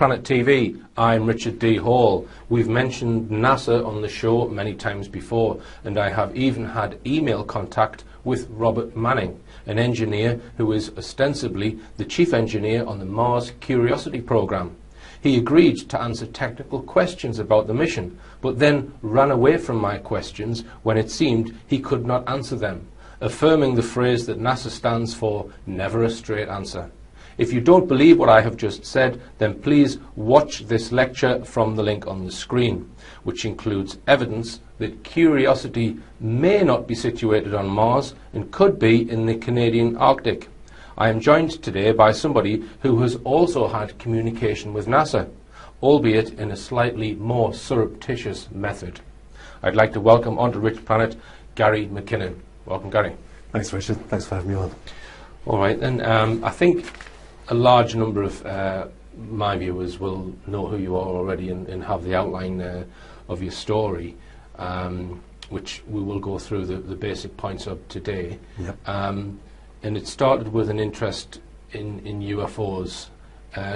Planet TV, I'm Richard D. Hall. We've mentioned NASA on the show many times before, and I have even had email contact with Robert Manning, an engineer who is ostensibly the chief engineer on the Mars Curiosity program. He agreed to answer technical questions about the mission, but then ran away from my questions when it seemed he could not answer them, affirming the phrase that NASA stands for never a straight answer. If you don't believe what I have just said, then please watch this lecture from the link on the screen, which includes evidence that Curiosity may not be situated on Mars and could be in the Canadian Arctic. I am joined today by somebody who has also had communication with NASA, albeit in a slightly more surreptitious method. I'd like to welcome onto Rich Planet Gary Mckinnon. Welcome, Gary. Thanks, Richard. Thanks for having me on. All right, then. I think a large number of my viewers will know who you are already and have the outline of your story, which we will go through the basic points of today. Yep. And it started with an interest in UFOs.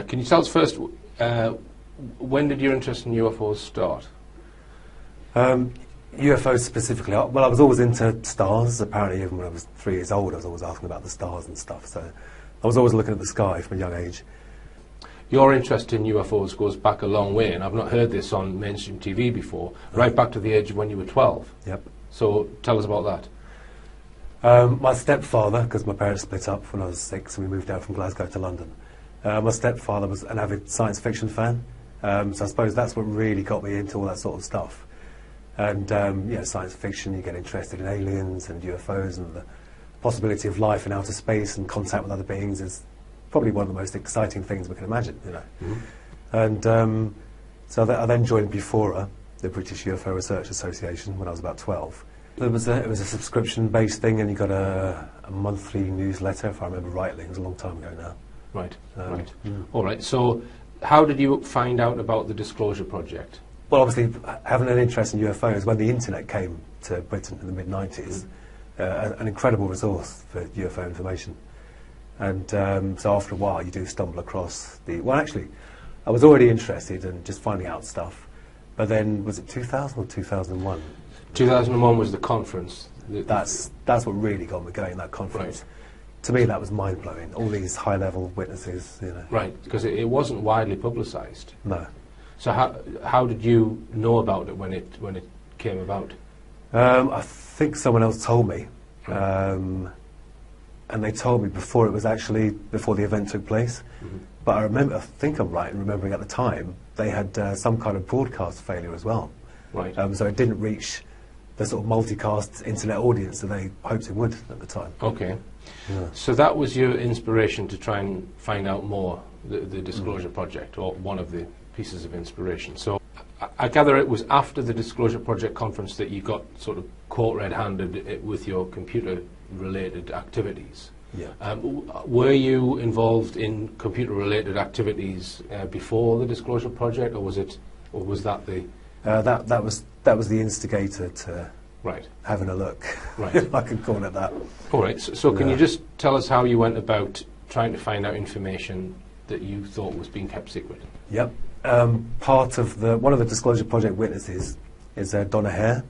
Can you tell us first, when did your interest in UFOs start? UFOs specifically, well, I was always into stars. Apparently, even when I was 3 years old, I was always asking about the stars and stuff. So I was always looking at the sky from a young age. Your interest in UFOs goes back a long way, and I've not heard this on mainstream TV before, right back to the age of when you were 12. Yep. So tell us about that. My stepfather, because my parents split up when I was 6 and we moved out from Glasgow to London, my stepfather was an avid science fiction fan, so I suppose that's what really got me into all that sort of stuff. And science fiction, you get interested in aliens and UFOs, and the possibility of life in outer space and contact with other beings is probably one of the most exciting things we can imagine, you know. Mm-hmm. And so I then joined BUFORA, the British UFO Research Association, when I was about 12. It was a subscription-based thing, and you got a monthly newsletter, if I remember rightly. It was a long time ago now. Right, right. All right, so how did you find out about the Disclosure Project? Well, obviously, having an interest in UFOs, when the internet came to Britain in the mid-90s, an incredible resource for UFO information. And so after a while, you do stumble across the... Well, actually, I was already interested in just finding out stuff. But then, was it 2000 or 2001? 2001 was the conference. That's what really got me going, that conference. Right. To me, that was mind-blowing. All these high-level witnesses, you know. Right, because it wasn't widely publicised. No. So how did you know about it when it came about? I think someone else told me, and they told me before the event took place. Mm-hmm. But I think I'm right in remembering at the time they had some kind of broadcast failure as well. Right. So it didn't reach the sort of multicast internet audience that they hoped it would at the time. Okay. Yeah. So that was your inspiration to try and find out more, the Disclosure Project, or one of the pieces of inspiration. So I gather it was after the Disclosure Project conference that you got sort of caught red-handed with your computer-related activities. Yeah. Were you involved in computer-related activities before the Disclosure Project, or was that the... That was the instigator to having a look, right. if I can call it that. All right, so can you just tell us how you went about trying to find out information that you thought was being kept secret? Yep. One of the Disclosure Project witnesses is Donna Hare,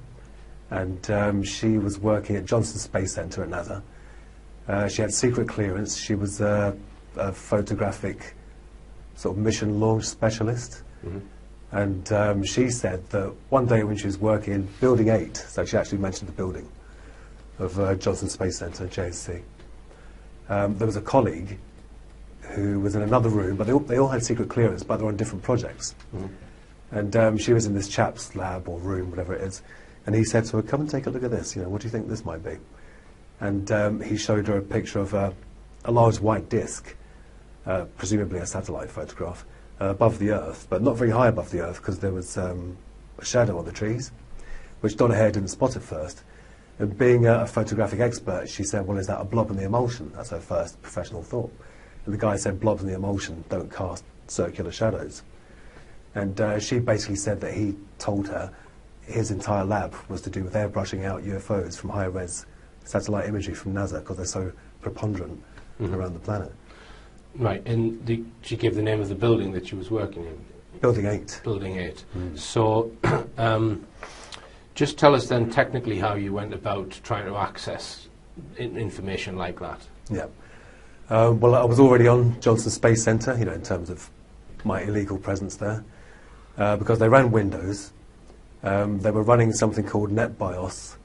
and she was working at Johnson Space Center at NASA. She had secret clearance. She was a photographic sort of mission launch specialist. Mm-hmm. And she said that one day when she was working in Building 8, so she actually mentioned the building of Johnson Space Center, JSC, there was a colleague who was in another room, but they all had secret clearance, but they were on different projects. Mm-hmm. And she was in this chap's lab or room, whatever it is, and he said to her, "Come and take a look at this, what do you think this might be?" And he showed her a picture of a large white disc, presumably a satellite photograph, above the Earth, but not very high above the Earth, because there was a shadow on the trees, which Donna Hare didn't spot at first. And being a photographic expert, she said, "Well, is that a blob in the emulsion?" That's her first professional thought. And the guy said, "Blobs in the emulsion don't cast circular shadows." And she basically said that he told her his entire lab was to do with airbrushing out UFOs from high-res satellite imagery from NASA, because they're so preponderant around the planet. Right, and she gave the name of the building that she was working in. Building 8. Building 8. So, just tell us then technically how you went about trying to access information like that. Yeah. Well, I was already on Johnson Space Centre, in terms of my illegal presence there, because they ran Windows. They were running something called NetBIOS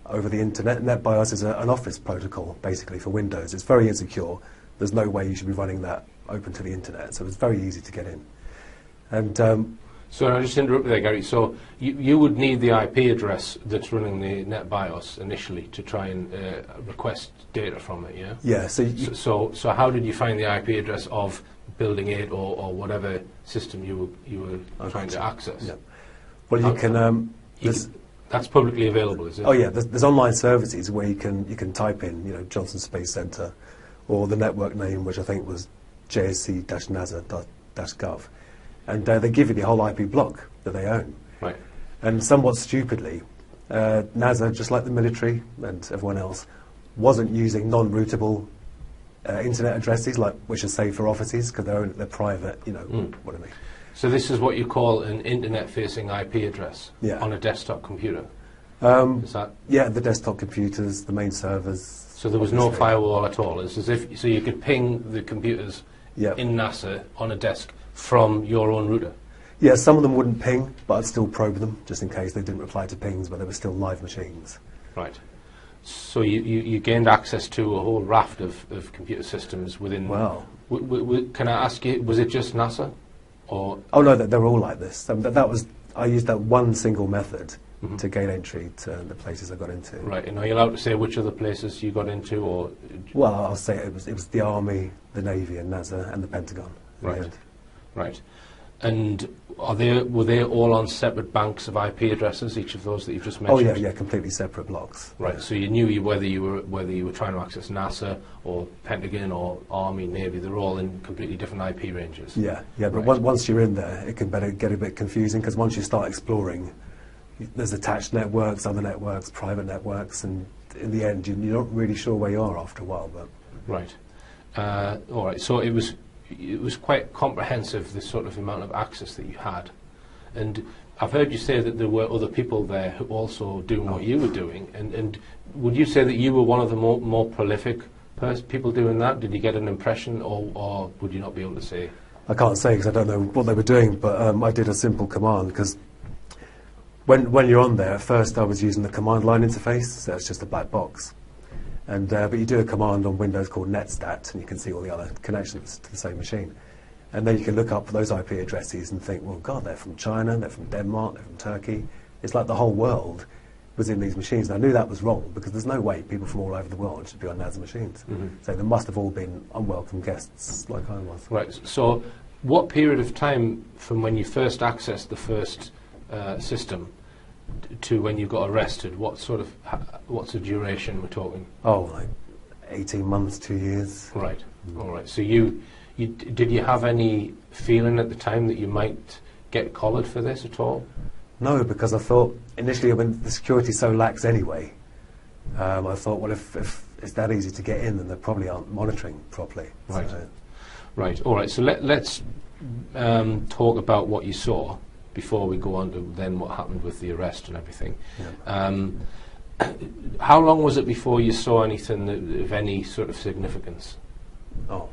over the internet. NetBIOS is an Office protocol, basically, for Windows. It's very insecure. There's no way you should be running that open to the internet, so it's very easy to get in. And so I'll just interrupt you there, Gary. So you would need the IP address that's running the NetBIOS initially to try and request data from it, yeah? Yeah. So how did you find the IP address of Building 8 or whatever system you were trying to access? Yeah. Well, you can. That's publicly available, is it? Oh yeah. There's online services where you can type in, Johnson Space Centre, or the network name, which I think was jsc-nasa.gov. And they give you the whole IP block that they own. Right. And somewhat stupidly, NASA, just like the military and everyone else, wasn't using non-routable internet addresses, which are saved for offices, because they're private, what I mean. So this is what you call an internet-facing IP address on a desktop computer? Is that? Yeah, the desktop computers, the main servers. So there was no firewall at all? It's as if, so you could ping the computers in NASA on a desk from your own router? Yeah, some of them wouldn't ping, but I'd still probe them, just in case they didn't reply to pings, but they were still live machines. Right. So you gained access to a whole raft of computer systems within... Wow. Can I ask you, was it just NASA? Or? Oh no, they're all like this. I used that one single method to gain entry to the places I got into. Right, and are you allowed to say which other places you got into, or? Well, I'll say it was the Army, the Navy, and NASA, and the Pentagon. Right, right. And were they all on separate banks of IP addresses? Each of those that you've just mentioned? Oh yeah, completely separate blocks. Right. So you knew whether you were trying to access NASA or Pentagon or Army, Navy. They're all in completely different IP ranges. Yeah, yeah. But once you're in there, it can get a bit confusing, because once you start exploring, there's attached networks, other networks, private networks, and in the end, you're not really sure where you are after a while. But right. All right. So it was quite comprehensive, the sort of amount of access that you had. And I've heard you say that there were other people there who also doing what you were doing. And would you say that you were one of the more prolific people doing that? Did you get an impression, or would you not be able to say? I can't say, because I don't know what they were doing, but I did a simple command, because when you're on there, at first I was using the command line interface, so it's just a black box. And but you do a command on Windows called netstat, and you can see all the other connections to the same machine. And then you can look up those IP addresses and think, well, God, they're from China, they're from Denmark, they're from Turkey. It's like the whole world was in these machines. And I knew that was wrong, because there's no way people from all over the world should be on NASA machines. So they must have all been unwelcome guests, like I was. Right. So what period of time from when you first accessed the first system to when you got arrested, what's the duration we're talking? Oh, like 18 months, 2 years. Right. All right. So did you have any feeling at the time that you might get collared for this at all? No, because I thought initially, when the security's so lax anyway, I thought, well, if it's that easy to get in, then they probably aren't monitoring properly. Right. Right. All right. So let's talk about what you saw before we go on to then what happened with the arrest and everything. Yeah. How long was it before you saw anything of any sort of significance? Oh,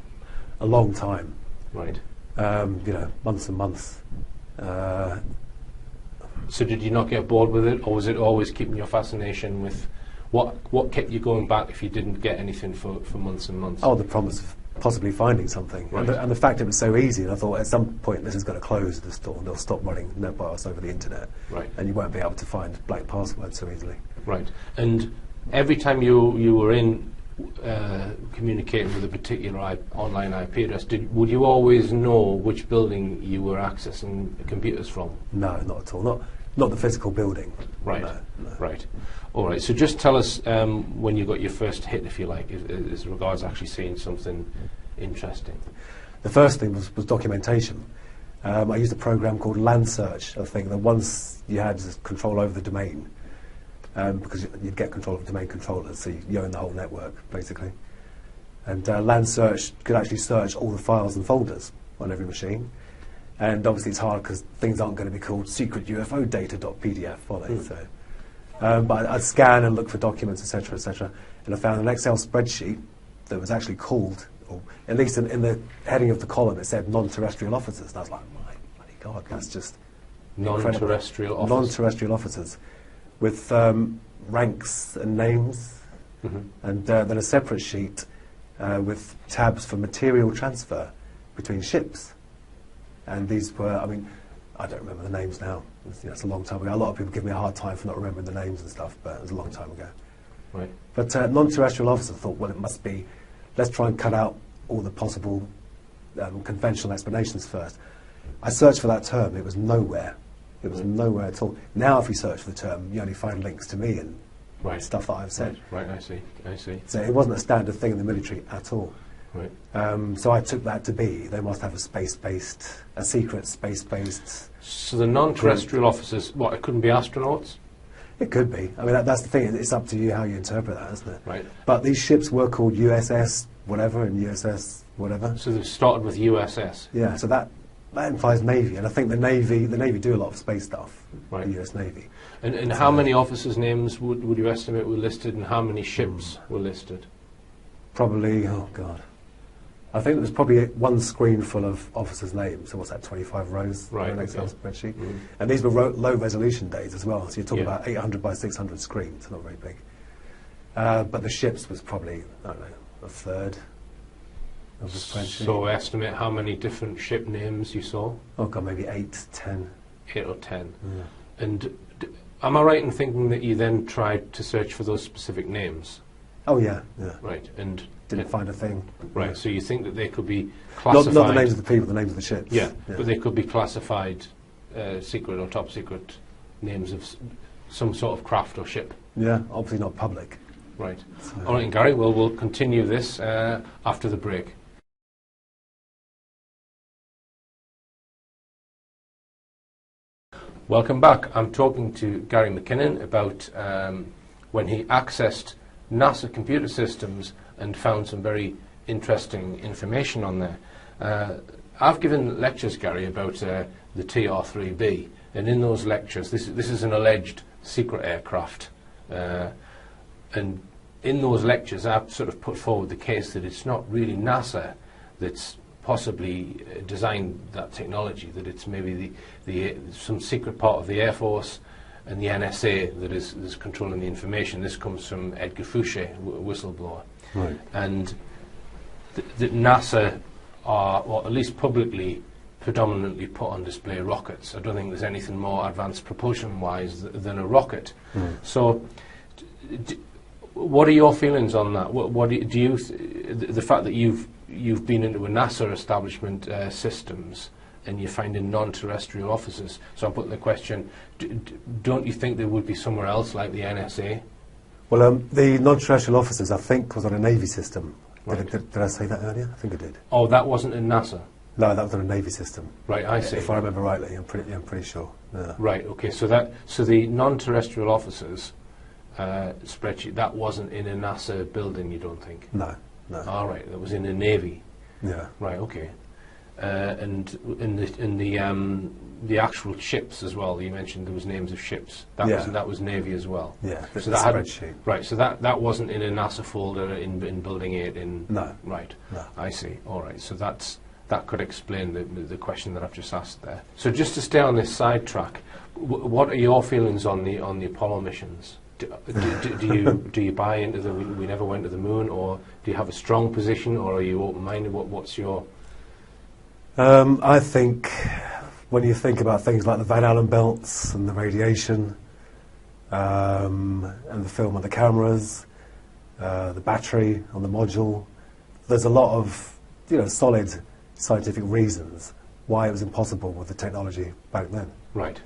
a long time. Right. Months and months. So did you not get bored with it, or was it always keeping your fascination with what kept you going back if you didn't get anything for months and months? Oh, the promise of possibly finding something. Right. And the fact it was so easy, and I thought at some point this is going to close the store, and they'll stop running NetBIOS over the internet. Right. And you won't be able to find blank passwords so easily. Right. And every time you were in communicating with a particular online IP address, would you always know which building you were accessing computers from? No, not at all. Not the physical building. Right. No. Right. All right. So just tell us when you got your first hit, if you like, as regards actually seeing something interesting. The first thing was documentation. I used a program called LAN Search. I think that once you had control over the domain, because you'd get control of domain controllers, so you own the whole network, basically. And Land Search could actually search all the files and folders on every machine. And obviously it's hard because things aren't going to be called secret UFO data.pdf, are they? So, but I'd scan and look for documents, etc., and I found an Excel spreadsheet that was actually called, or at least in the heading of the column, it said non-terrestrial officers. And I was like, my bloody God, that's just non-terrestrial officers. Non-terrestrial officers with ranks and names, and then a separate sheet with tabs for material transfer between ships. And these were, I mean, I don't remember the names now. It's a long time ago. A lot of people give me a hard time for not remembering the names and stuff, but it was a long time ago. Right. But non-terrestrial officers thought, well, it must be, let's try and cut out all the possible conventional explanations first. I searched for that term. It was nowhere. It was nowhere at all. Now, if you search for the term, you only find links to me and stuff that I've said. Right, I see. So it wasn't a standard thing in the military at all. Right. So I took that to be, they must have a secret space-based... So the non-terrestrial officers, what, it couldn't be astronauts? It could be. I mean, that's the thing. It's up to you how you interpret that, isn't it? Right. But these ships were called USS whatever and USS whatever. So they started with USS? Yeah, so that implies Navy. And I think the Navy do a lot of space stuff, right. The US Navy. And how many officers' names would you estimate were listed, and how many ships were listed? Probably, oh God. I think there was probably one screen full of officers' names. So what's that, 25 rows on an Excel spreadsheet? And these were low resolution days as well. So you're talking about 800 by 600 screens, not very big. But the ships was probably, I don't know, a third of the spreadsheet. So estimate how many different ship names you saw? Oh God, maybe 8, 10. 8 or 10. Yeah. And am I right in thinking that you then tried to search for those specific names? Oh yeah. Right, and didn't find a thing. Right, yeah. So you think that they could be classified... Not the names of the people, the names of the ships. Yeah, but they could be classified secret or top secret names of some sort of craft or ship. Yeah, obviously not public. Right. So. All right, Gary, well, we'll continue this after the break. Welcome back. I'm talking to Gary Mckinnon about when he accessed NASA computer systems and found some very interesting information on there. I've given lectures, Gary, about the TR-3B, and in those lectures, this is an alleged secret aircraft, and in those lectures I've sort of put forward the case that it's not really NASA that's possibly designed that technology, that it's maybe some secret part of the Air Force and the NSA that is controlling the information. This comes from Edgar Fouché, whistleblower. Right. And that NASA are, or at least publicly, predominantly put on display rockets. I don't think there's anything more advanced propulsion-wise than a rocket. So, what are your feelings on that? What do you the fact that you've been into a NASA establishment systems and you're finding non-terrestrial officers. So I'm putting the question, don't you think there would be somewhere else like the NSA? Well, the non-terrestrial officers, I think, was on a Navy system. Right. Did I say that earlier? I think I did. Oh, that wasn't in NASA? No, that was on a Navy system. Right, I see. If I remember rightly, I'm pretty sure. Yeah. Right, okay, so the non-terrestrial officers spreadsheet, that wasn't in a NASA building, you don't think? No. All right, that was in a Navy. Yeah. Right, okay. And in the actual ships as well, you mentioned there was names of ships. That was Navy as well. Yeah, so the that spreadsheet. Right, so that wasn't in a NASA folder in Building 8 in... No. Right, no. I see. All right, so that could explain the question that I've just asked there. So just to stay on this sidetrack, what are your feelings on the Apollo missions? Do you buy into the we never went to the moon, or do you have a strong position, or are you open-minded? What's your... I think when you think about things like the Van Allen belts and the radiation and the film on the cameras, the battery on the module, there's a lot of solid scientific reasons why it was impossible with the technology back then. Right.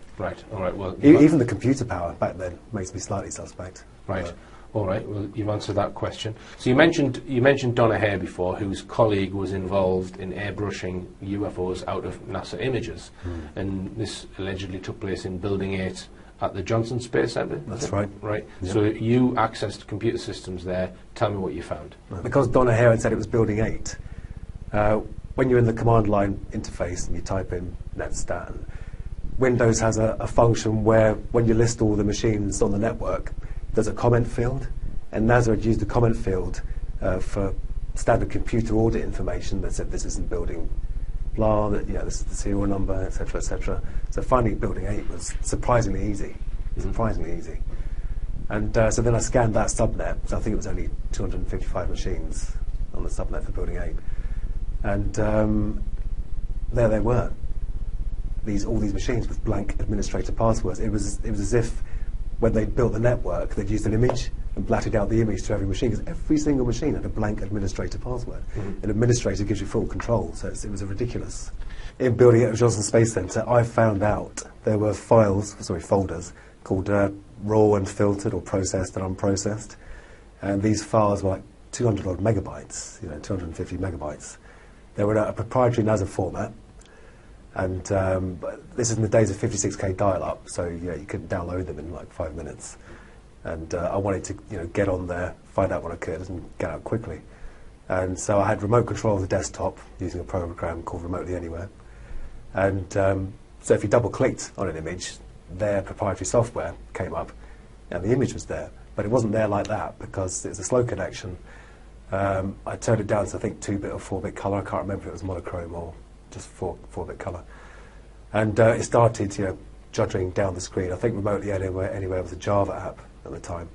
All right. Well, even the computer power back then makes me slightly suspect. Right. All right. Well, you've answered that question. So you mentioned Donna Hare before, whose colleague was involved in airbrushing UFOs out of NASA images, and this allegedly took place in Building 8 at the Johnson Space Centre? That's right. Right. Yeah. So you accessed computer systems there. Tell me what you found. Because Donna Hare had said it was Building 8, when you're in the command line interface and you type in netstat, Windows has a function where when you list all the machines on the network, there's a comment field, and NASA had used the comment field for standard computer audit information that said this is in building blah, that this is the serial number, etc., etc. So finding Building 8 was surprisingly easy, And so then I scanned that subnet. So I think it was only 255 machines on the subnet for Building 8, and there they were. All these machines with blank administrator passwords. It was as if when they built the network, they'd used an image and blatted out the image to every machine, because every single machine had a blank administrator password. An administrator gives you full control, so it was ridiculous. In building at Johnson Space Centre, I found out there were folders called raw and filtered, or processed and unprocessed, and these files were like 200 odd megabytes, 250 megabytes. They were in a proprietary NASA format, and this is in the days of 56k dial-up, so you couldn't download them in like 5 minutes. And I wanted to get on there, find out what I could, and get out quickly. And so I had remote control of the desktop using a program called Remotely Anywhere. And so if you double-clicked on an image, their proprietary software came up, and the image was there. But it wasn't there like that because it's a slow connection. I turned it down to, I think, 2-bit or 4-bit colour. I can't remember if it was monochrome or just 4-bit colour. And it started, juddering down the screen. I think Remotely Anywhere was a Java app at the time.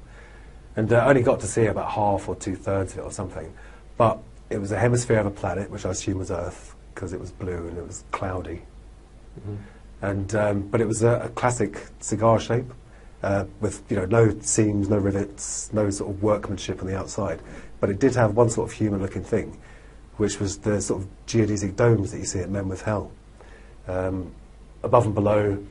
And I only got to see about half or 2/3 of it or something. But it was a hemisphere of a planet, which I assume was Earth, because it was blue and it was cloudy. And but it was a classic cigar shape, with no seams, no rivets, no sort of workmanship on the outside. But it did have one sort of human-looking thing, which was the sort of geodesic domes that you see at Menwith Hell. Above and below,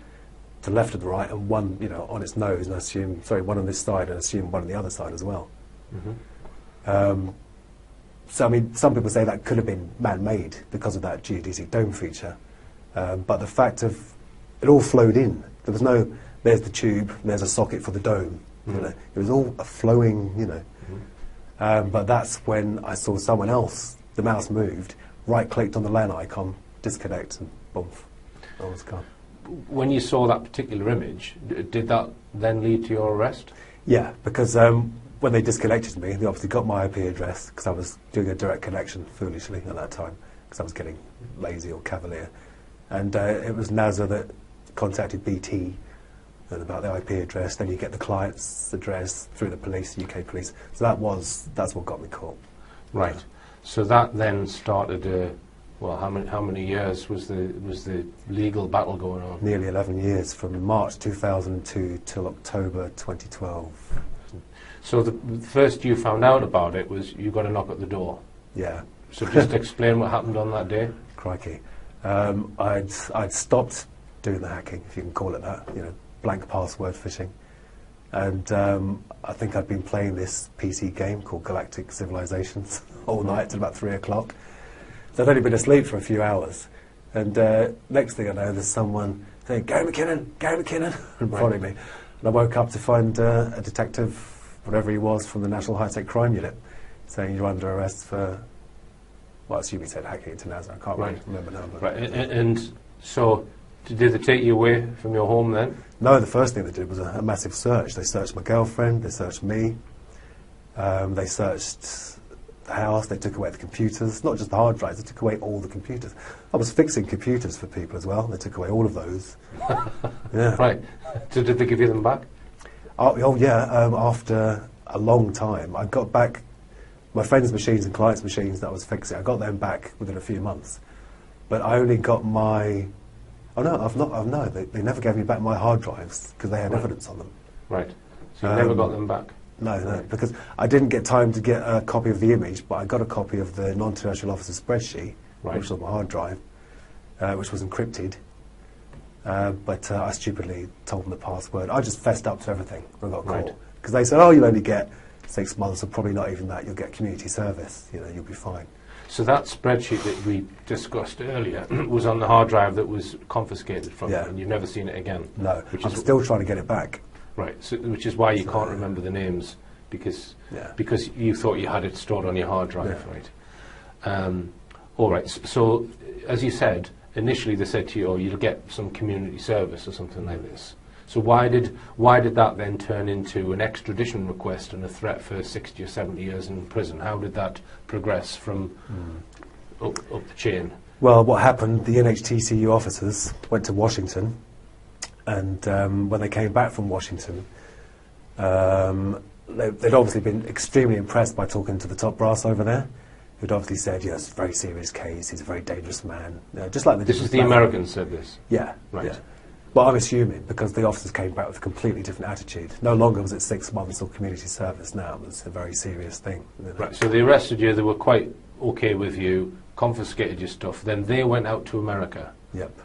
to the left and the right, and one, on its nose, and I assume, one on this side, and I assume one on the other side as well. So, I mean, some people say that could have been man-made because of that geodesic dome feature. But the fact of it all flowed in. There was no, there's the tube, there's a socket for the dome. It was all a flowing, but that's when I saw someone else, the mouse moved, right-clicked on the LAN icon, disconnect, and boom, I was gone. When you saw that particular image, did that then lead to your arrest? Yeah, because when they disconnected me, they obviously got my IP address, because I was doing a direct connection, foolishly, at that time, because I was getting lazy or cavalier. And it was NASA that contacted BT about the IP address. Then you get the client's address through the police, UK police. So that's what got me caught. Right. So that then started. Well, how many years was the legal battle going on? Nearly 11 years, from March 2002 till October 2012. So the first you found out about it was you got a knock at the door. Yeah. So just explain what happened on that day. Crikey. I'd stopped doing the hacking, if you can call it that, blank password phishing. And I think I'd been playing this PC game called Galactic Civilizations all night till about 3 o'clock. So I'd only been asleep for a few hours. And next thing I know, there's someone saying, Gary McKinnon, and prodding me. And I woke up to find a detective, whatever he was, from the National High-Tech Crime Unit, saying you're under arrest for, well, I assume he said hacking into NASA. I can't remember now. But and so did they take you away from your home then? No, the first thing they did was a massive search. They searched my girlfriend, they searched me, they searched the house, they took away the computers, not just the hard drives, they took away all the computers. I was fixing computers for people as well, they took away all of those. Yeah. Right. So did they give you them back? Oh yeah, after a long time. I got back my friends' machines and clients' machines that I was fixing, I got them back within a few months. But I only got my... Oh no, they never gave me back my hard drives because they had evidence on them. Right. So you never got them back? No, because I didn't get time to get a copy of the image, but I got a copy of the non-terrestrial officer spreadsheet, which was on my hard drive, which was encrypted. But I stupidly told them the password. I just fessed up to everything when I got caught. Because they said, oh, you'll only get 6 months, or probably not even that, you'll get community service, you'll be fine. So that spreadsheet that we discussed earlier was on the hard drive that was confiscated from you, and you've never seen it again? No, I'm still trying to get it back. Right, so, which is why you can't remember the names, because you thought you had it stored on your hard drive, right? All right, so as you said, initially they said to you, oh, you'll get some community service or something like this. So why did that then turn into an extradition request and a threat for 60 or 70 years in prison? How did that progress from up the chain? Well, what happened, the NHTCU officers went to Washington, and when they came back from Washington, they'd obviously been extremely impressed by talking to the top brass over there, who'd obviously said, yes, it's a very serious case, he's a very dangerous man. Just like this is the Americans said this? Yeah. Right. Yeah. But I'm assuming, because the officers came back with a completely different attitude. No longer was it 6 months of community service, now it was a very serious thing. You know? Right, so they arrested you, they were quite okay with you, confiscated your stuff, then they went out to America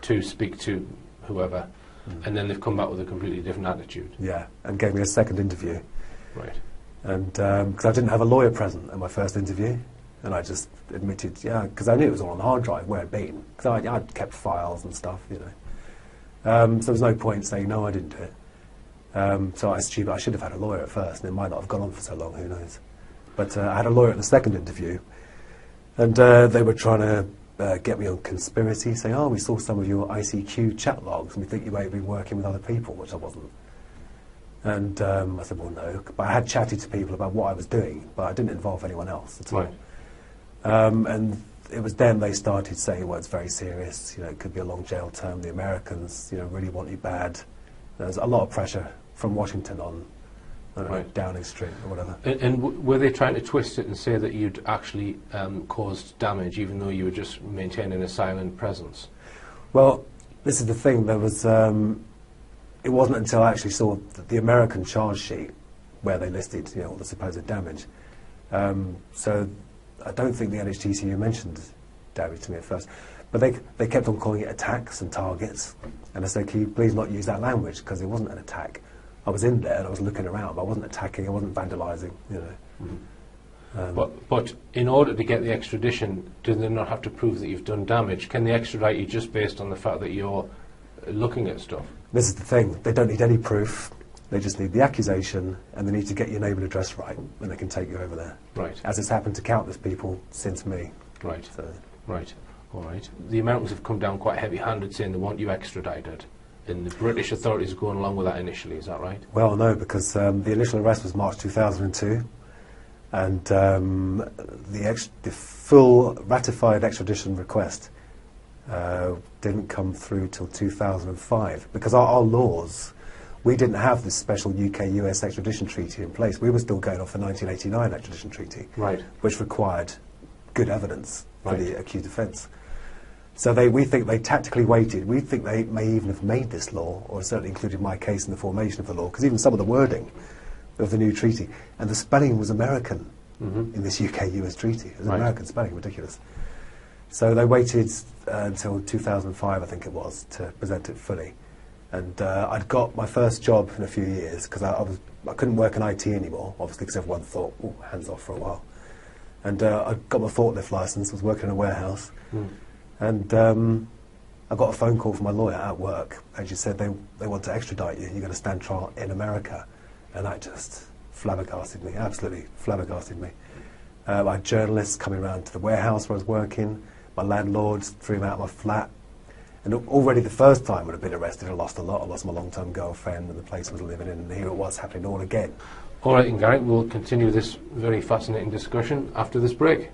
to speak to whoever, and then they've come back with a completely different attitude. Yeah, and gave me a second interview. Right. And because I didn't have a lawyer present at my first interview, and I just admitted, because I knew it was all on the hard drive where it'd been, because I'd kept files and stuff, you know. So there was no point saying, no, I didn't do it. So I assumed I should have had a lawyer at first, and it might not have gone on for so long, who knows. But I had a lawyer at the second interview, and they were trying to get me on conspiracy, saying, oh, we saw some of your ICQ chat logs, and we think you may have been working with other people, which I wasn't. And I said, well, no. But I had chatted to people about what I was doing, but I didn't involve anyone else at all. Right. And it was then they started saying, well, it's very serious, you know, it could be a long jail term, the Americans, you know, really want you bad. There's a lot of pressure from Washington on Downing Street or whatever. And were they trying to twist it and say that you'd actually caused damage, even though you were just maintaining a silent presence? Well, this is the thing, there was, it wasn't until I actually saw the American charge sheet where they listed, you know, all the supposed damage. So I don't think the NHTCU mentioned damage to me at first, but they kept on calling it attacks and targets, and I said, can you please not use that language, because it wasn't an attack. I was in there and I was looking around, but I wasn't attacking, I wasn't vandalising, you know. But in order to get the extradition, do they not have to prove that you've done damage? Can they extradite you just based on the fact that you're looking at stuff? This is the thing, they don't need any proof. They just need the accusation, and they need to get your name and address right, and they can take you over there. Right. As it's happened to countless people since me. Right. So. Right. All right. The Americans have come down quite heavy-handed, saying they want you extradited, and the British authorities are going along with that initially. Is that right? Well, no, because the initial arrest was March 2002, and the full ratified extradition request didn't come through till 2005, because our laws. We didn't have this special UK-US extradition treaty in place. We were still going off the 1989 extradition treaty, right, which required good evidence for right. the accused offence. So we think they tactically waited. We think they may even have made this law, or certainly included my case in the formation of the law, because even some of the wording of the new treaty, and the spelling was American in this UK-US treaty. It was right. American spelling, ridiculous. So they waited until 2005, I think it was, to present it fully. And I'd got my first job in a few years, because I couldn't work in IT anymore, obviously, because everyone thought, oh, hands off for a while. And I got my forklift licence, was working in a warehouse, and I got a phone call from my lawyer at work, and she said, they want to extradite you, you're going to stand trial in America. And that just flabbergasted me, absolutely flabbergasted me. I had journalists coming around to the warehouse where I was working, my landlord threw him out of my flat. And already the first time I'd been arrested, I lost a lot. I lost my long-term girlfriend and the place I was living in, and here it was happening all again. All right, and Gary, we'll continue this very fascinating discussion after this break.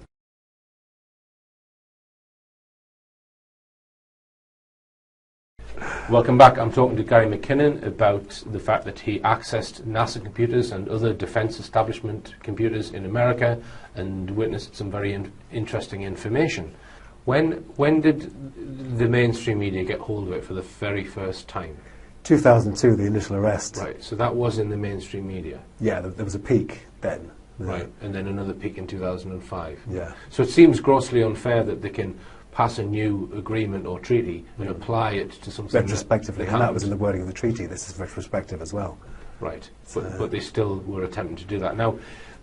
Welcome back. I'm talking to Gary Mckinnon about the fact that he accessed NASA computers and other defence establishment computers in America and witnessed some very interesting information. When did the mainstream media get hold of it for the very first time? 2002, the initial arrest. Right, so that was in the mainstream media? Yeah, there was a peak then. Right, and then another peak in 2005. Yeah. So it seems grossly unfair that they can pass a new agreement or treaty and apply it to something retrospectively, and that was in the wording of the treaty. This is retrospective as well. Right, but they still were attempting to do that. Now,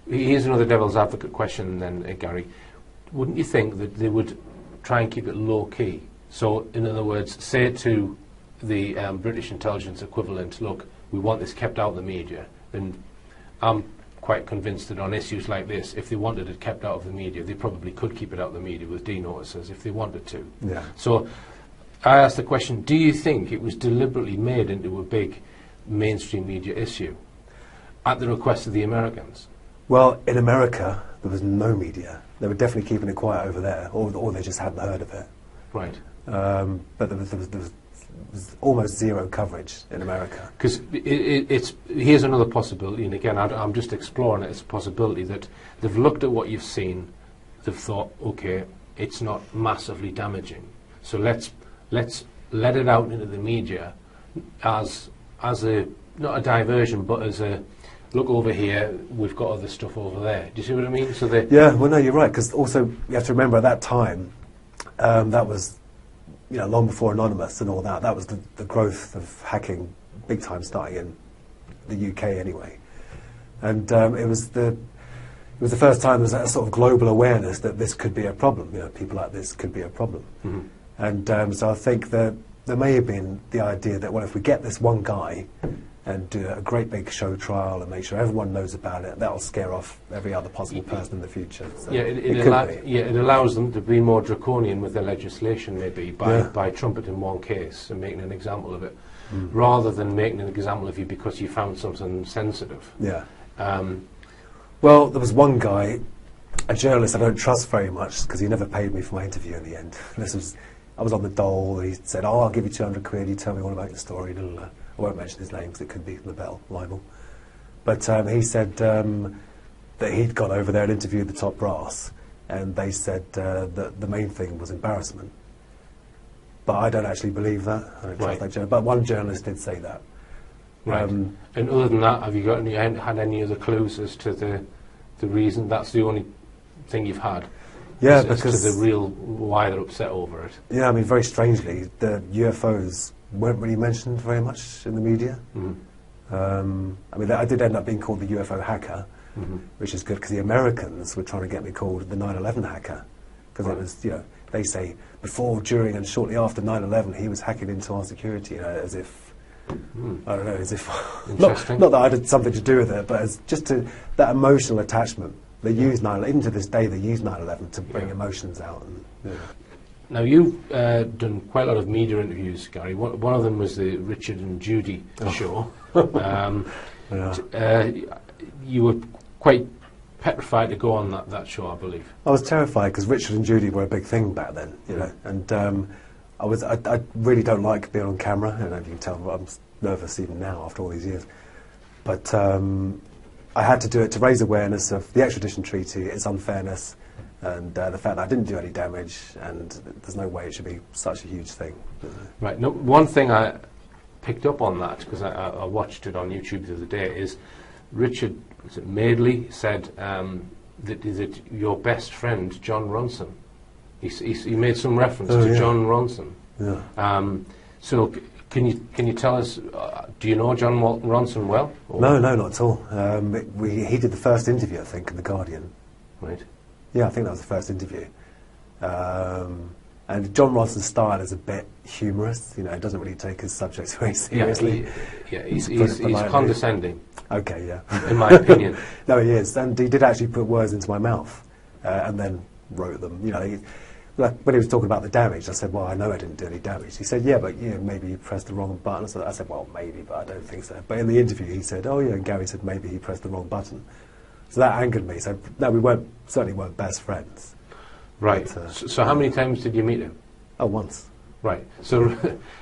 here's another devil's advocate question then, Gary. wouldn't you think that they would try and keep it low key? So, in other words, say to the British intelligence equivalent, look, we want this kept out of the media, and I'm quite convinced that on issues like this, if they wanted it kept out of the media, they probably could keep it out of the media with D-notices if they wanted to. Yeah. So I asked the question, do you think it was deliberately made into a big mainstream media issue at the request of the Americans? Well, in America, there was no media. They were definitely keeping it quiet over there, or they just hadn't heard of it. Right. But there was almost zero coverage in America. Because here's another possibility, and again, I'm just exploring it as a possibility that they've looked at what you've seen, they've thought, okay, it's not massively damaging, so let's let it out into the media as a, not a diversion, but as a, look over here, we've got other stuff over there. Do you see what I mean? So yeah, well, no, you're right, because also you have to remember at that time, that was, long before Anonymous and all that. That was the growth of hacking, big time, starting in the UK anyway. And it was the first time there was that sort of global awareness that this could be a problem. People like this could be a problem. Mm-hmm. And so I think that there may have been the idea that, well, if we get this one guy and do a great big show trial and make sure everyone knows about it, that'll scare off every other possible person in the future. So yeah, it allows them to be more draconian with their legislation, maybe, by trumpeting one case and making an example of it, rather than making an example of you because you found something sensitive. Yeah. Well, there was one guy, a journalist I don't trust very much, because he never paid me for my interview in the end. I was on the dole, and he said, "Oh, I'll give you 200 quid, you tell me all about your story." I won't mention his name because it could be libel. But he said that he'd gone over there and interviewed the top brass, and they said that the main thing was embarrassment. But I don't actually believe that. I don't trust that journalist. But one journalist did say that. Right. And other than that, have you had any other clues as to the reason? That's the only thing you've had? Yeah, as to the real why they're upset over it? Yeah, I mean, very strangely, the UFOs weren't really mentioned very much in the media. Mm-hmm. I mean, I did end up being called the UFO hacker, which is good because the Americans were trying to get me called the 9/11 hacker, because it was, they say before, during, and shortly after 9/11, he was hacking into our security, as if, I don't know, as if not that I had something to do with it, but as just that emotional attachment. They use 9/11, even to this day, they use 9/11 to bring emotions out. And, Now, you've done quite a lot of media interviews, Gary. One of them was the Richard and Judy show. You were quite petrified to go on that show, I believe. I was terrified because Richard and Judy were a big thing back then, and I really don't like being on camera. I don't know if you can tell, but I'm nervous even now after all these years. But I had to do it to raise awareness of the extradition treaty, its unfairness, and the fact that I didn't do any damage, and there's no way it should be such a huge thing. Right. Now, one thing I picked up on that, because I watched it on YouTube the other day, is Richard Madeley said that your best friend, John Ronson, he made some reference to John Ronson. Yeah. So can you tell us, do you know John Ronson well? No, not at all. He did the first interview, I think, in The Guardian. Right. Yeah, I think that was the first interview. And John Ronson's style is a bit humorous. He doesn't really take his subjects very seriously. He's condescending. Okay, yeah. In my opinion. No, he is. And he did actually put words into my mouth and then wrote them. When he was talking about the damage, I said, well, I know I didn't do any damage. He said, yeah, but maybe you pressed the wrong button. So I said, well, maybe, but I don't think so. But in the interview, he said, oh, yeah, and Gary said maybe he pressed the wrong button. So that angered me. So, no, we certainly weren't best friends. Right. But, so how many times did you meet him? Oh, once. Right. So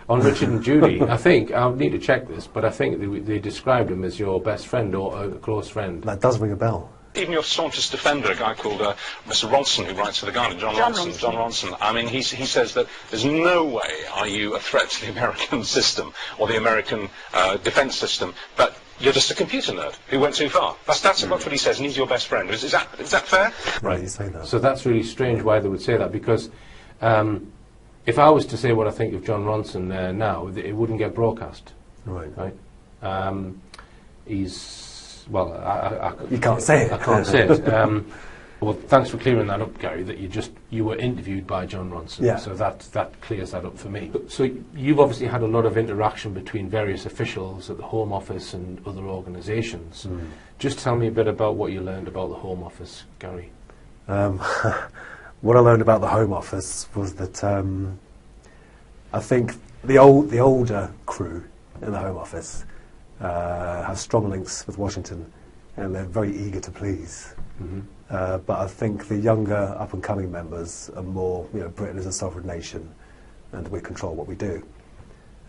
on Richard and Judy, I think, I'll need to check this, but I think they described him as your best friend or a close friend. That does ring a bell. Even your staunchest defender, a guy called Mr. Ronson, who writes for The Guardian, John Ronson. I mean, he says that there's no way are you a threat to the American system or the American defence system, but you're just a computer nerd who went too far. That's what he says, and he's your best friend. Is that fair? Right, you say that. So that's really strange why they would say that, because if I was to say what I think of John Ronson now, it wouldn't get broadcast. Right. He's... Well, you can't say it. I can't say it. Well, thanks for clearing that up, Gary, that you were interviewed by John Ronson. Yeah. So that clears that up for me. So you've obviously had a lot of interaction between various officials at the Home Office and other organisations. Just tell me a bit about what you learned about the Home Office, Gary. What I learned about the Home Office was that I think the older crew in the Home Office have strong links with Washington, and they're very eager to please. But I think the younger, up-and-coming members are more, Britain is a sovereign nation, and we control what we do.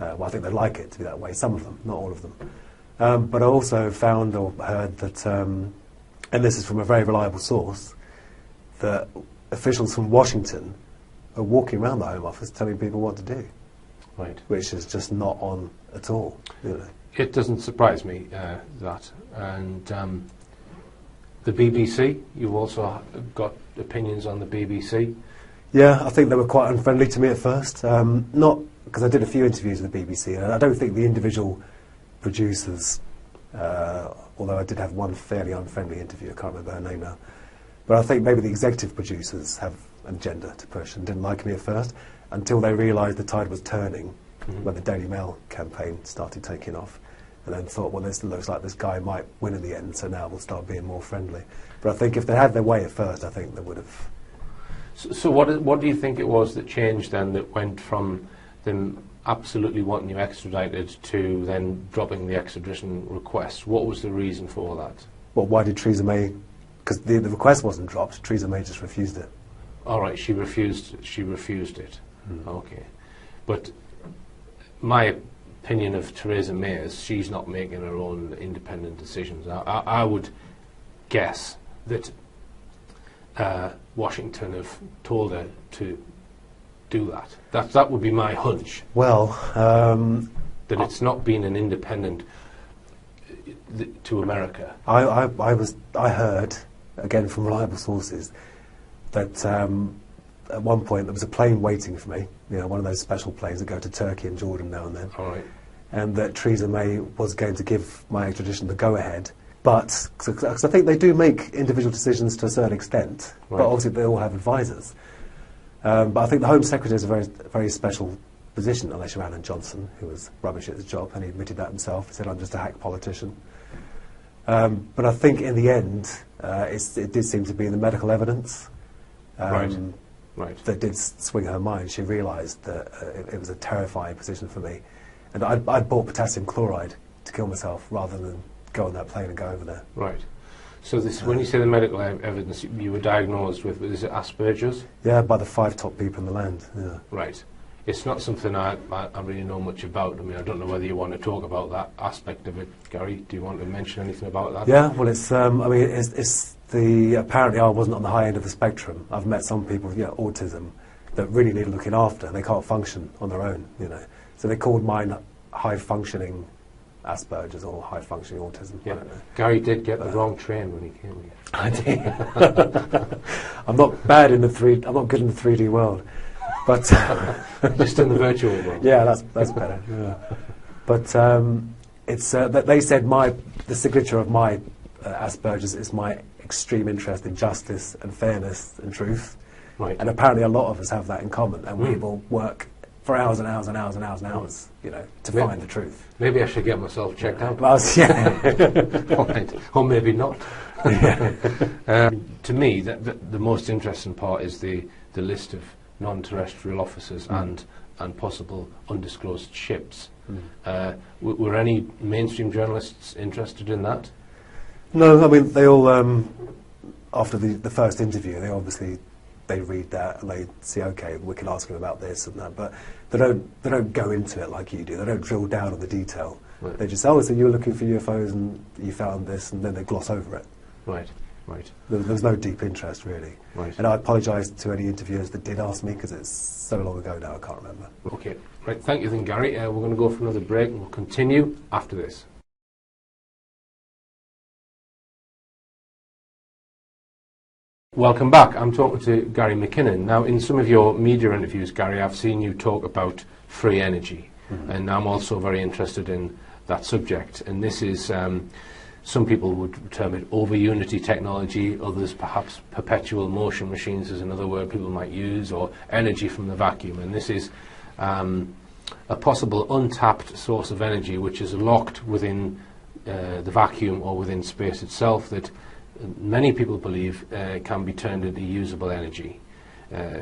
Well, I think they like it to be that way. Some of them, not all of them. But I also found or heard that, and this is from a very reliable source, that officials from Washington are walking around the Home Office telling people what to do. Right. Which is just not on at all. It doesn't surprise me, that. And the BBC, you've also got opinions on the BBC? Yeah, I think they were quite unfriendly to me at first. Not because I did a few interviews with the BBC, and I don't think the individual producers, although I did have one fairly unfriendly interview, I can't remember her name now, but I think maybe the executive producers have an agenda to push and didn't like me at first until they realised the tide was turning when the Daily Mail campaign started taking off, and then thought, well, this looks like this guy might win in the end, so now we'll start being more friendly. But I think if they had their way at first, I think they would have. So what do you think it was that changed then, that went from them absolutely wanting you extradited to then dropping the extradition request? What was the reason for that? Well, why did Theresa May? Because the request wasn't dropped. Theresa May just refused it. All right, she refused it. Okay. But my opinion of Theresa May is she's not making her own independent decisions. I would guess that Washington have told her to do that. That would be my hunch. Well, that it's not been an independent to America. I heard, again from reliable sources, that at one point there was a plane waiting for me, one of those special planes that go to Turkey and Jordan now and then. All right. And that Theresa May was going to give my extradition the go-ahead. But, because I think they do make individual decisions to a certain extent, right. But obviously they all have advisors. But I think the Home Secretary is a very, very special position, unless you're Alan Johnson, who was rubbish at his job, and he admitted that himself. He said, I'm just a hack politician. But I think in the end, it did seem to be the medical evidence that did swing her mind. She realised that it was a terrifying position for me. And I'd bought potassium chloride to kill myself rather than go on that plane and go over there. Right. So this, when you say the medical evidence, you were diagnosed with, is it Asperger's? Yeah, by the 5 top people in the land. Yeah. Right. It's not something I really know much about. I mean, I don't know whether you want to talk about that aspect of it, Gary. Do you want to mention anything about that? Yeah, well, it's apparently I wasn't on the high end of the spectrum. I've met some people with autism that really need looking after. They can't function on their own, So they called mine high-functioning Asperger's or high-functioning autism. Yeah. I don't know. Gary did get the wrong train when he came here. I did. I'm not good in the 3D world, but just in the virtual world. Yeah, that's better. Yeah. But it's that they said the signature of my Asperger's is my extreme interest in justice and fairness and truth. Right. And apparently a lot of us have that in common, and we will work for hours and hours and hours and hours and hours, to find the truth. Maybe I should get myself checked out. Well, yeah. Right. Or maybe not. To me, the most interesting part is the list of non-terrestrial officers and possible undisclosed ships. Were any mainstream journalists interested in that? No, I mean, they all, after the first interview, they read that and they see, okay, we can ask him about this and that, but they don't go into it like you do. They don't drill down on the detail. Right. They just say, so you were looking for UFOs and you found this, and then they gloss over it. Right. There's no deep interest, really. Right. And I apologise to any interviewers that did ask me, because it's so long ago now, I can't remember. Okay. Right, thank you then, Gary. We're going to go for another break and we'll continue after this. Welcome back. I'm talking to Gary Mckinnon. Now, in some of your media interviews, Gary, I've seen you talk about free energy, and I'm also very interested in that subject. And this is some people would term it over-unity technology, others perhaps perpetual motion machines is another word people might use, or energy from the vacuum. And this is a possible untapped source of energy which is locked within the vacuum or within space itself, that many people believe can be turned into usable energy.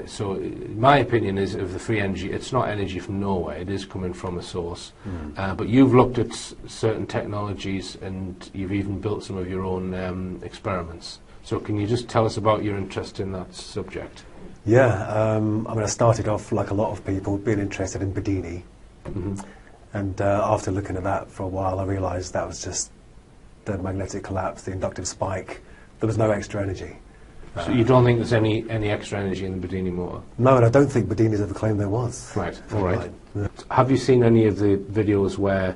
So my opinion is, of the free energy, it's not energy from nowhere, it is coming from a source. But you've looked at certain technologies and you've even built some of your own experiments. So can you just tell us about your interest in that subject? Yeah, I mean, I started off, like a lot of people, being interested in Bedini. And after looking at that for a while, I realised that was just the magnetic collapse, the inductive spike. There was no extra energy. So you don't think there's any extra energy in the Bedini motor? No, and I don't think Bedini's ever claimed there was. Right, all right. Yeah. Have you seen any of the videos where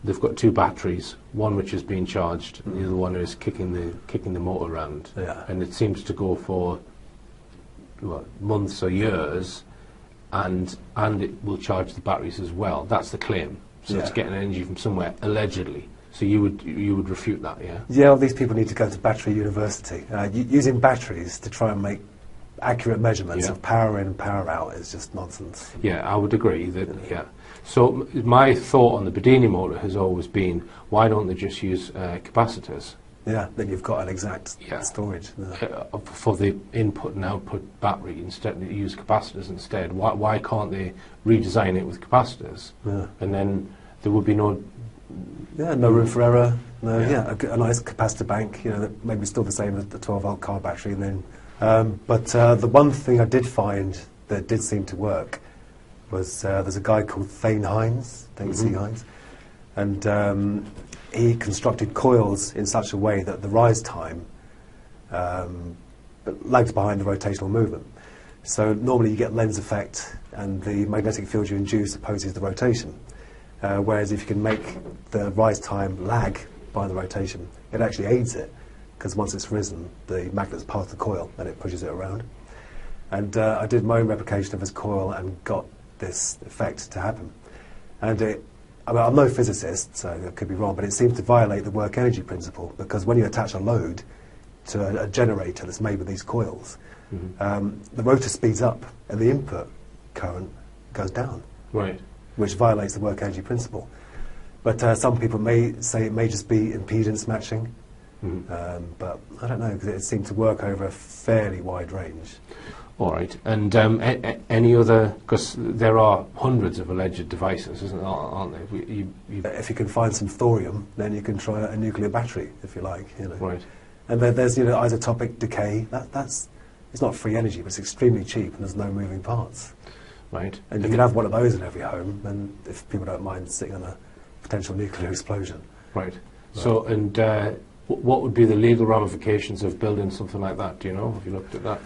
they've got two batteries, one which is being charged and the other one is kicking the motor around? Yeah. And it seems to go for months or years, and it will charge the batteries as well. That's the claim. So it's getting energy from somewhere, allegedly. So you would refute that, yeah? Yeah, well, these people need to go to battery university. Using batteries to try and make accurate measurements of power in and power out is just nonsense. Yeah, I would agree that, So my thought on the Bedini motor has always been, why don't they just use capacitors? Yeah, then you've got an exact storage. For the input and output battery, instead they use capacitors instead. Why can't they redesign it with capacitors? Yeah. And then there would be no room for error. A nice capacitor bank, that maybe still the same as the 12-volt car battery. And then, but the one thing I did find that did seem to work was there's a guy called Thane Hines, and he constructed coils in such a way that the rise time lags behind the rotational movement. So normally you get lens effect, and the magnetic field you induce opposes the rotation. Whereas if you can make the rise time lag by the rotation, it actually aids it, because once it's risen, the magnet's past the coil and it pushes it around. And I did my own replication of his coil and got this effect to happen. And I'm no physicist, so I could be wrong, but it seems to violate the work energy principle, because when you attach a load to a generator that's made with these coils, the rotor speeds up and the input current goes down. Right. Which violates the work energy principle. But some people may say it may just be impedance matching, but I don't know, because it seemed to work over a fairly wide range. All right. And any other, because there are hundreds of alleged devices, aren't there? If you can find some thorium, then you can try a nuclear battery, if you like. Right. And there's isotopic decay. It's not free energy, but it's extremely cheap, and there's no moving parts. Right. And you can have one of those in every home, and if people don't mind sitting on a potential nuclear explosion. Right. So, and what would be the legal ramifications of building something like that? Do you know? Have you looked at that?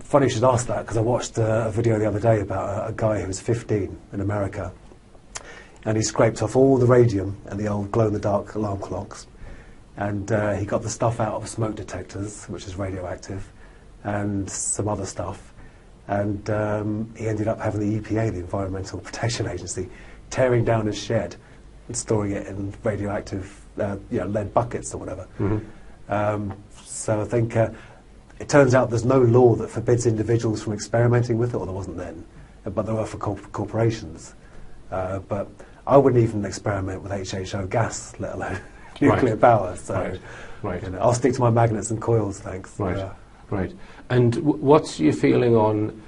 Funny you should ask that, because I watched a video the other day about a guy who was 15 in America, and he scraped off all the radium and the old glow-in-the-dark alarm clocks, and he got the stuff out of smoke detectors, which is radioactive, and some other stuff. And he ended up having the EPA, the Environmental Protection Agency, tearing down his shed and storing it in radioactive lead buckets or whatever. So I think it turns out there's no law that forbids individuals from experimenting with it, or there wasn't then, but there were for corporations. But I wouldn't even experiment with HHO gas, let alone nuclear power. So right. I'll stick to my magnets and coils, thanks. Right. Right. And what's your feeling on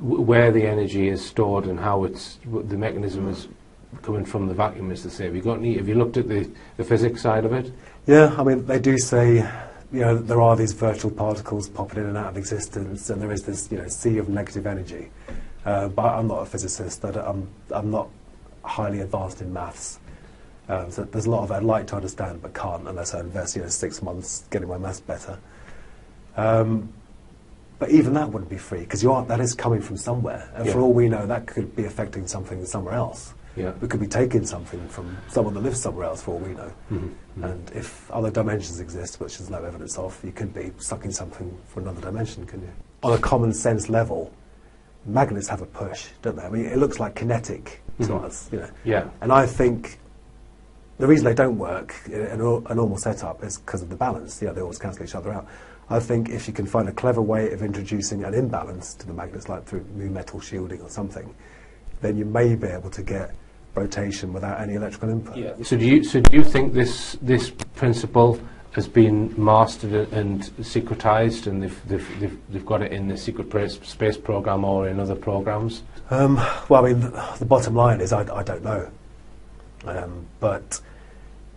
where the energy is stored and how the mechanism is coming from the vacuum, as they say? Have you looked at the physics side of it? Yeah, I mean, they do say, there are these virtual particles popping in and out of existence, and there is this, sea of negative energy. But I'm not a physicist. I'm not highly advanced in maths. So there's a lot of it I'd like to understand, but can't unless I invest, 6 months getting my maths better. But even that wouldn't be free, because that is coming from somewhere, and for all we know, that could be affecting something somewhere else. Yeah. We could be taking something from someone that lives somewhere else, for all we know. And if other dimensions exist, which there's no evidence of, you could be sucking something from another dimension, couldn't you? On a common sense level, magnets have a push, don't they? I mean, it looks like kinetic to us, Yeah. And I think the reason they don't work in a normal setup is because of the balance. They always cancel each other out. I think if you can find a clever way of introducing an imbalance to the magnets, like through new metal shielding or something, then you may be able to get rotation without any electrical input. Yeah. So do you think this principle has been mastered and secretized, and they've got it in the secret space program or in other programs? Well, I mean, the bottom line is I don't know. But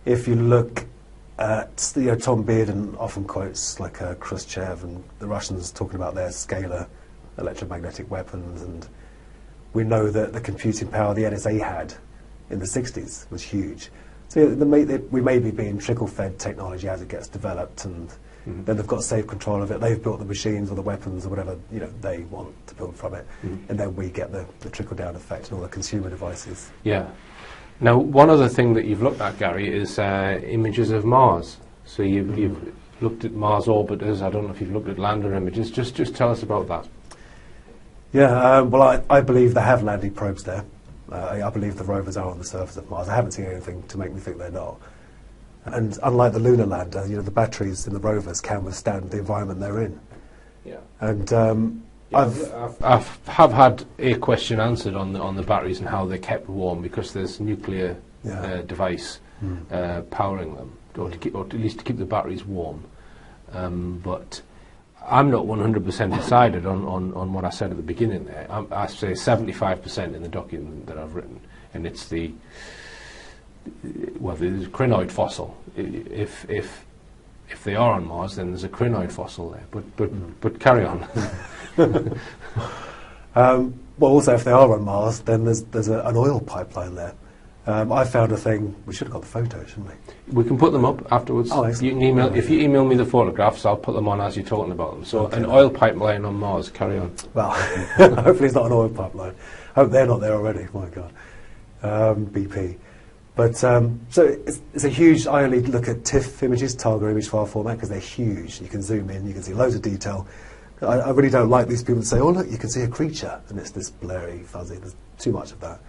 if you look at, Tom Bearden often quotes like Khrushchev and the Russians talking about their scalar electromagnetic weapons, and we know that the computing power the NSA had in the 60s was huge. So we may be being trickle-fed technology as it gets developed, and then they've got safe control of it. They've built the machines or the weapons or whatever they want to build from it, and then we get the trickle-down effect and all the consumer devices. Yeah. Now, one other thing that you've looked at, Gary, is images of Mars. So you've looked at Mars orbiters. I don't know if you've looked at lander images. Just tell us about that. Yeah, well, I believe they have landing probes there. I believe the rovers are on the surface of Mars. I haven't seen anything to make me think they're not. And unlike the lunar lander, the batteries in the rovers can withstand the environment they're in. Yeah. And I've had a question answered on the batteries and how they're kept warm, because there's nuclear device powering them, or at least to keep the batteries warm. But I'm not 100% decided on what I said at the beginning there. I say 75% in the document that I've written, and it's the crinoid fossil. If they are on Mars, then there's a crinoid fossil there. But carry on. Well, also, if they are on Mars, then there's an oil pipeline there. I found a thing. We should have got the photos, shouldn't we? We can put them up afterwards. Oh, you can email. If you email me the photographs, I'll put them on as you're talking about them. So, an oil pipeline on Mars. Carry on. Well, hopefully it's not an oil pipeline. I hope they're not there already. My God, BP. But so it's a huge. I only look at TIFF images, target image file format, because they're huge. You can zoom in. You can see loads of detail. I really don't like these people that say, "Oh, look, you can see a creature," and it's this blurry, fuzzy. There's too much of that.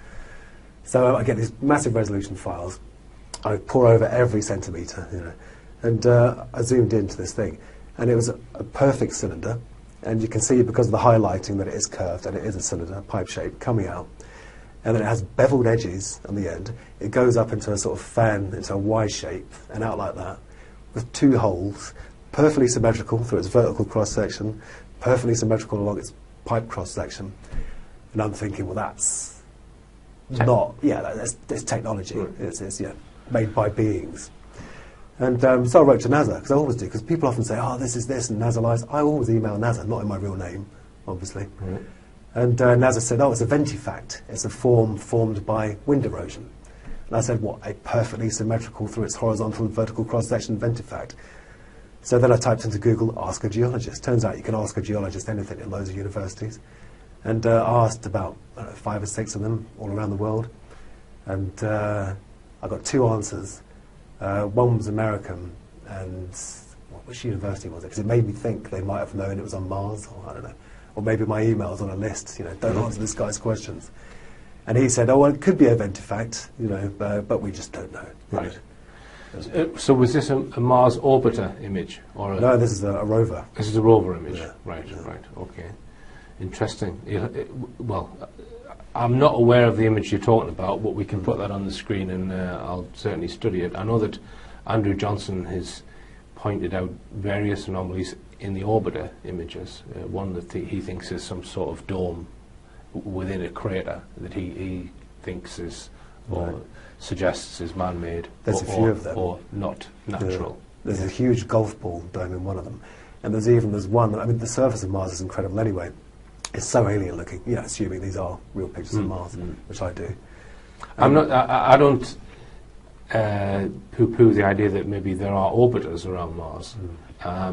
So I get these massive resolution files. I pour over every centimetre, and I zoomed into this thing, and it was a perfect cylinder, and you can see because of the highlighting that it is curved, and it is a cylinder, pipe shape, coming out, and then it has beveled edges on the end. It goes up into a sort of fan, into a Y shape, and out like that, with two holes, perfectly symmetrical through its vertical cross-section, perfectly symmetrical along its pipe cross-section, and I'm thinking, well, that's that's technology. Right. It's made by beings. And so I wrote to NASA, because I always do, because people often say, "Oh, this is this," and NASA lies. I always email NASA, not in my real name, obviously. Right. And NASA said, "Oh, it's a ventifact. It's a form formed by wind erosion." And I said, "What, a perfectly symmetrical through its horizontal and vertical cross-section ventifact?" So then I typed into Google, "ask a geologist." Turns out you can ask a geologist anything in loads of universities. And I asked about 5 or 6 of them all around the world, and I got 2 answers. One was American, and which university was it? Because it made me think they might have known it was on Mars, or I don't know, or maybe my email's on a list. Don't answer this guy's questions. And he said, "Oh, well, it could be a ventifact, but we just don't know." Right. So was this a Mars orbiter image, or no? This is a rover. This is a rover image. Yeah. Right. Okay. Interesting. Well, I'm not aware of the image you're talking about, but we can put that on the screen, and I'll certainly study it. I know that Andrew Johnson has pointed out various anomalies in the orbiter images. One that he thinks is some sort of dome within a crater that he thinks is, or suggests is man-made. There's a few of them. Or not natural. Yeah. There's a huge golf ball dome in one of them. And there's one, the surface of Mars is incredible anyway. It's so alien looking, assuming these are real pictures of Mars, which I do. I don't poo-poo the idea that maybe there are orbiters around Mars. I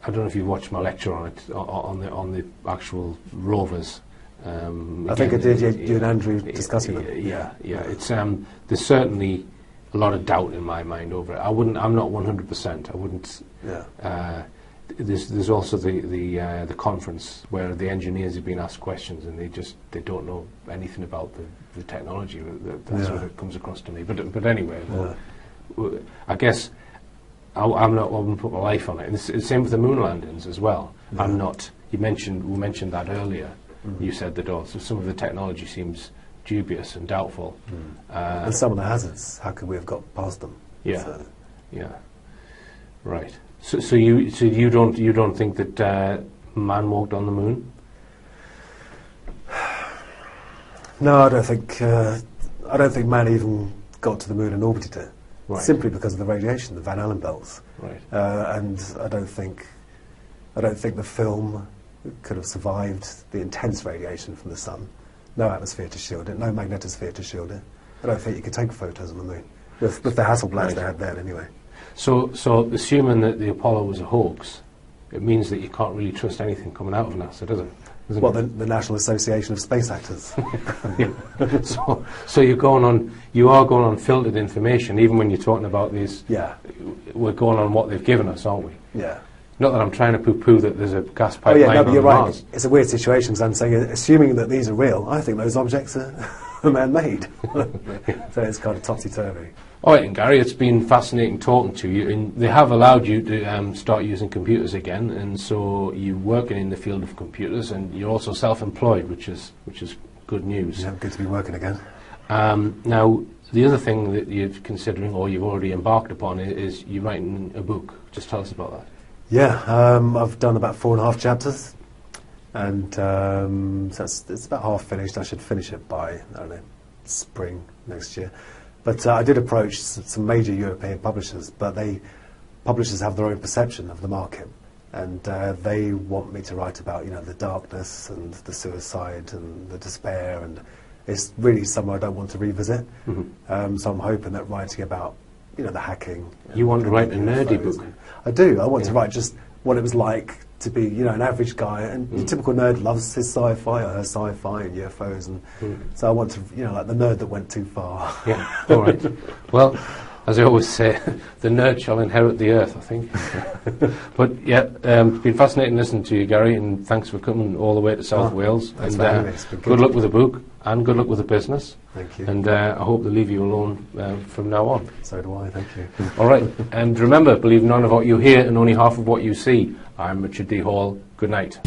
don't know if you watched my lecture on it, on the actual rovers. I think I did. You and Andrew discussing them. Yeah. It's there's certainly a lot of doubt in my mind over it. I'm not 100%. I wouldn't. Yeah. there's also the conference where the engineers have been asked questions and they don't know anything about the technology. That's what it comes across to me. But anyway, I guess I wouldn't put my life on it. And it's the same with the moon landings as well. Yeah. I'm not. We mentioned that earlier. You said that also some of the technology seems dubious and doubtful. And some of the hazards, how could we have got past them? Yeah. So, yeah. Right. So you don't think that man walked on the moon? no, I don't think man even got to the moon and orbited it. Right. Simply because of the radiation, the Van Allen belts. Right. And I don't think the film could have survived the intense radiation from the sun. No atmosphere to shield it, no magnetosphere to shield it. I don't think you could take photos on the moon with the Hasselblads they had then anyway. So assuming that the Apollo was a hoax, it means that you can't really trust anything coming out of NASA, does it? Well, the National Association of Space Actors. So you are going on filtered information, even when you're talking about these. Yeah. We're going on what they've given us, aren't we? Yeah. Not that I'm trying to poo-poo that there's a gas pipeline but on you're Mars. right. It's a weird situation because I'm saying, assuming that these are real, I think those objects are man-made. So it's kind of topsy-turvy. All right, and Gary, it's been fascinating talking to you, and they have allowed you to start using computers again, and so you're working in the field of computers, and you're also self-employed, which is good news. Yeah, good to be working again. Now, the other thing that you're considering, or you've already embarked upon, is you're writing a book. Just tell us about that. Yeah, I've done about 4.5 chapters, and so it's about half finished. I should finish it by, I don't know, spring next year. But I did approach some major European publishers, but publishers have their own perception of the market, and they want me to write about, the darkness and the suicide and the despair, and it's really somewhere I don't want to revisit. Mm-hmm. So I'm hoping that writing about, the hacking. You want to write a nerdy book? I do. I want to write just what it was like to be, an average guy, and your typical nerd loves his sci-fi or her sci-fi and UFOs, and so I want to, like the nerd that went too far. Yeah, all right. Well, as I always say, the nerd shall inherit the earth, I think. But yeah, it's been fascinating listening to you, Gary, and thanks for coming all the way to South Wales. Thanks and for having me. It's been good luck with the book, and good luck with the business. Thank you. And I hope they leave you alone from now on. So do I, thank you. All right, and remember, believe none of what you hear and only half of what you see. I'm Richard D. Hall. Good night.